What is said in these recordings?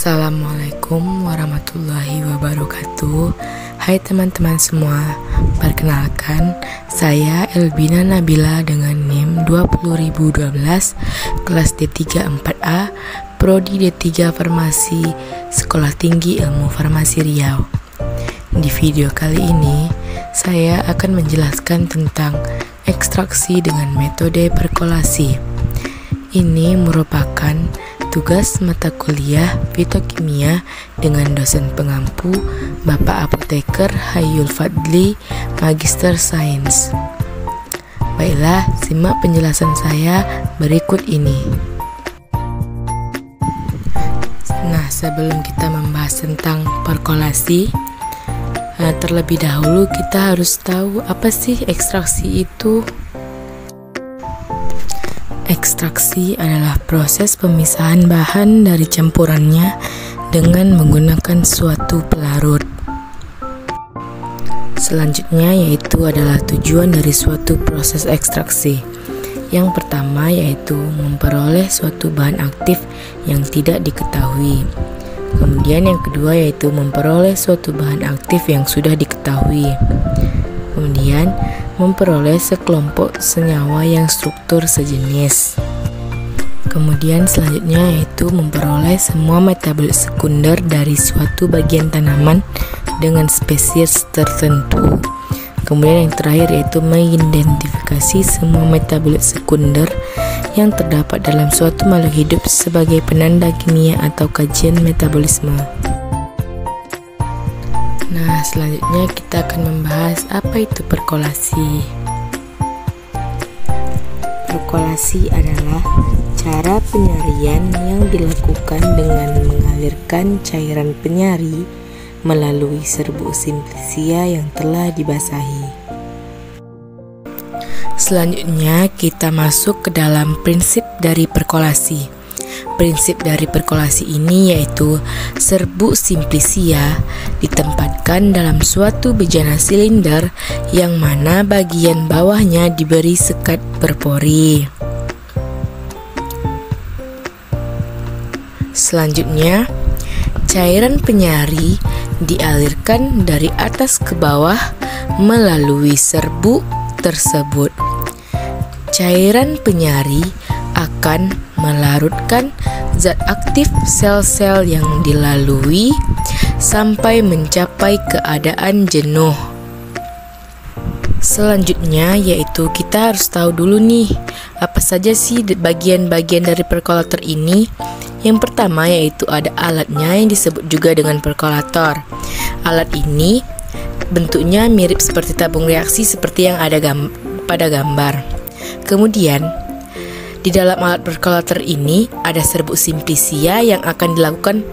Assalamualaikum warahmatullahi wabarakatuh. Hai teman-teman semua, perkenalkan saya Elbina Nabila dengan NIM 20012, kelas D3 4A, Prodi D3 Farmasi, Sekolah Tinggi Ilmu Farmasi Riau. Di video kali ini, saya akan menjelaskan tentang ekstraksi dengan metode perkolasi. Ini merupakan tugas mata kuliah fitokimia dengan dosen pengampu Bapak Apoteker Hayul Fadli, Magister Sains. Baiklah, simak penjelasan saya berikut ini. Nah, sebelum kita membahas tentang perkolasi, terlebih dahulu kita harus tahu apa sih ekstraksi itu. Ekstraksi adalah proses pemisahan bahan dari campurannya dengan menggunakan suatu pelarut. Selanjutnya yaitu adalah tujuan dari suatu proses ekstraksi. Yang pertama yaitu memperoleh suatu bahan aktif yang tidak diketahui. Kemudian yang kedua yaitu memperoleh suatu bahan aktif yang sudah diketahui. Kemudian memperoleh sekelompok senyawa yang struktur sejenis. Kemudian selanjutnya yaitu memperoleh semua metabolit sekunder dari suatu bagian tanaman dengan spesies tertentu. Kemudian yang terakhir yaitu mengidentifikasi semua metabolit sekunder yang terdapat dalam suatu makhluk hidup sebagai penanda kimia atau kajian metabolisme. Nah, selanjutnya kita akan membahas apa itu perkolasi. Perkolasi adalah cara penyarian yang dilakukan dengan mengalirkan cairan penyari melalui serbuk simplicia yang telah dibasahi. Selanjutnya kita masuk ke dalam prinsip dari perkolasi. Prinsip dari perkolasi ini yaitu serbuk simplicia ditempatkan dalam suatu bejana silinder yang mana bagian bawahnya diberi sekat berpori. Selanjutnya, cairan penyari dialirkan dari atas ke bawah melalui serbuk tersebut. Cairan penyari akan melarutkan zat aktif sel-sel yang dilalui sampai mencapai keadaan jenuh. Selanjutnya yaitu kita harus tahu dulu nih apa saja sih bagian-bagian dari perkolator ini. Yang pertama yaitu ada alatnya yang disebut juga dengan perkolator. Alat ini bentuknya mirip seperti tabung reaksi seperti yang ada pada gambar. Kemudian di dalam alat perkolator ini ada serbuk simplicia yang akan dilakukan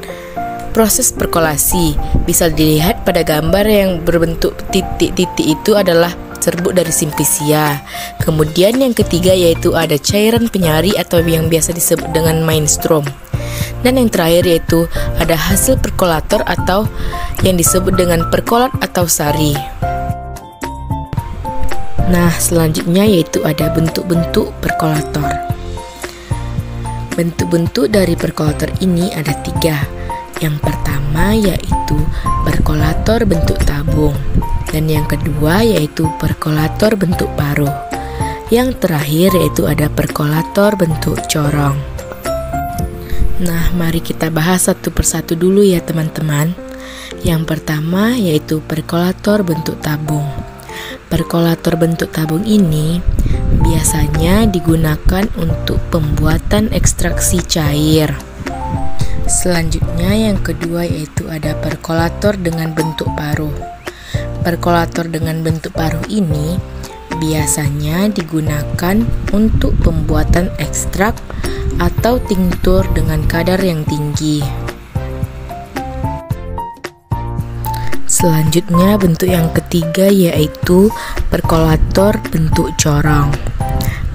proses perkolasi. Bisa dilihat pada gambar yang berbentuk titik-titik itu adalah serbuk dari simplicia. Kemudian yang ketiga yaitu ada cairan penyari atau yang biasa disebut dengan mainstream. Dan yang terakhir yaitu ada hasil perkolator atau yang disebut dengan perkolat atau sari. Nah, selanjutnya yaitu ada bentuk-bentuk perkolator. Bentuk-bentuk dari perkolator ini ada 3. Yang pertama yaitu perkolator bentuk tabung, dan yang kedua yaitu perkolator bentuk paruh. Yang terakhir yaitu ada perkolator bentuk corong. Nah, mari kita bahas satu persatu dulu ya teman-teman. Yang pertama yaitu perkolator bentuk tabung. Perkolator bentuk tabung ini biasanya digunakan untuk pembuatan ekstraksi cair. Selanjutnya yang kedua yaitu ada perkolator dengan bentuk paruh. Perkolator dengan bentuk paruh ini biasanya digunakan untuk pembuatan ekstrak atau tinktur dengan kadar yang tinggi. Selanjutnya bentuk yang ketiga yaitu perkolator bentuk corong.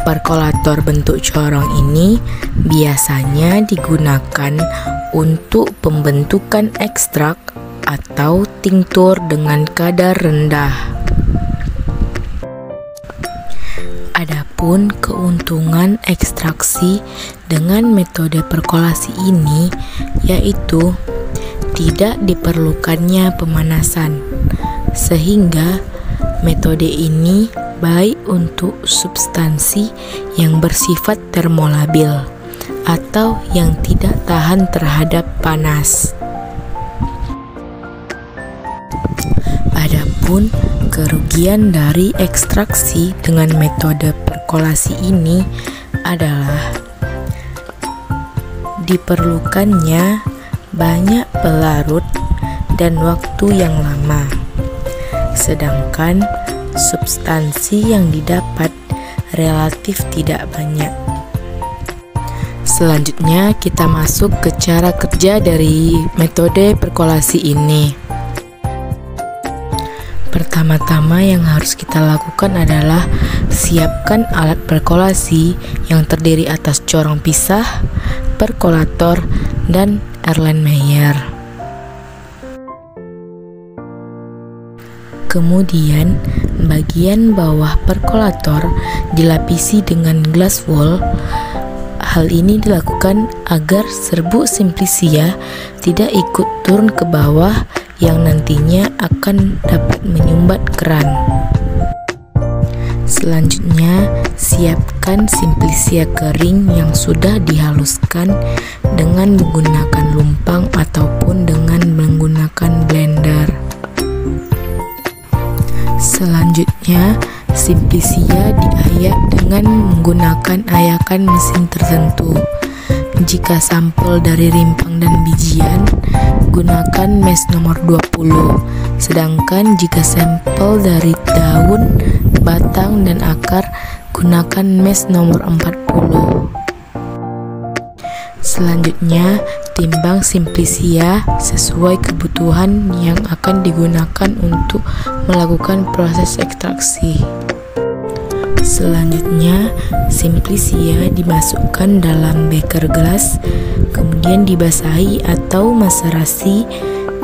Perkolator bentuk corong ini biasanya digunakan untuk pembentukan ekstrak atau tinktur dengan kadar rendah. Adapun Adapun keuntungan ekstraksi dengan metode perkolasi ini yaitu tidak diperlukannya pemanasan, sehingga metode ini baik untuk substansi yang bersifat termolabil atau yang tidak tahan terhadap panas. Adapun kerugian dari ekstraksi dengan metode perkolasi ini adalah diperlukannya banyak pelarut dan waktu yang lama, sedangkan substansi yang didapat relatif tidak banyak. Selanjutnya kita masuk ke cara kerja dari metode perkolasi ini. Pertama-tama yang harus kita lakukan adalah siapkan alat perkolasi yang terdiri atas corong pisah, perkolator, dan Erlenmeyer. Kemudian, bagian bawah perkolator dilapisi dengan glass wool. Hal ini dilakukan agar serbuk simplisia tidak ikut turun ke bawah yang nantinya akan dapat menyumbat keran. Selanjutnya, siapkan simplisia kering yang sudah dihaluskan dengan menggunakan lumpang ataupun dengan menggunakan blender. Selanjutnya, simplisia diayak dengan menggunakan ayakan mesin tertentu. Jika sampel dari rimpang dan bijian, gunakan mesh nomor 20. Sedangkan jika sampel dari daun, batang, dan akar, gunakan mesh nomor 40. Selanjutnya, timbang simplisia sesuai kebutuhan yang akan digunakan untuk melakukan proses ekstraksi. Selanjutnya, simplisia dimasukkan dalam beker gelas, kemudian dibasahi atau maserasi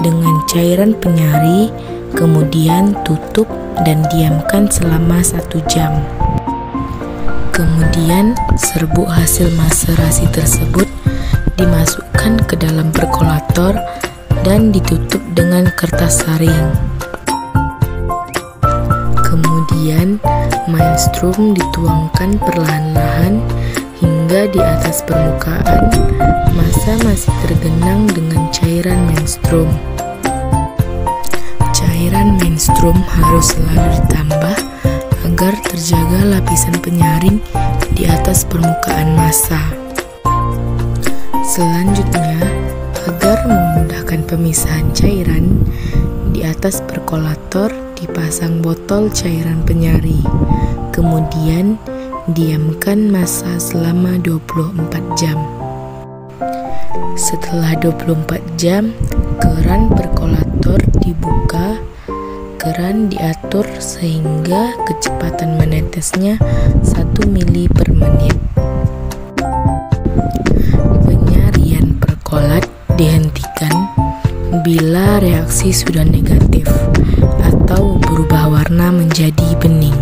dengan cairan penyari, kemudian tutup dan diamkan selama 1 jam. Kemudian, serbuk hasil maserasi tersebut dimasukkan ke dalam perkolator dan ditutup dengan kertas saring. Kemudian, mainstream dituangkan perlahan-lahan hingga di atas permukaan massa masih tergenang dengan cairan mainstream. Cairan mainstream harus selalu ditambah agar terjaga lapisan penyaring di atas permukaan massa. Selanjutnya, agar memudahkan pemisahan cairan, di atas perkolator dipasang botol cairan penyari. Kemudian, diamkan massa selama 24 jam. Setelah 24 jam, keran perkolator dibuka. Keran diatur sehingga kecepatan menetesnya 1 mili per menit. Penyarian perkolat dihentikan bila reaksi sudah negatif atau berubah warna menjadi bening.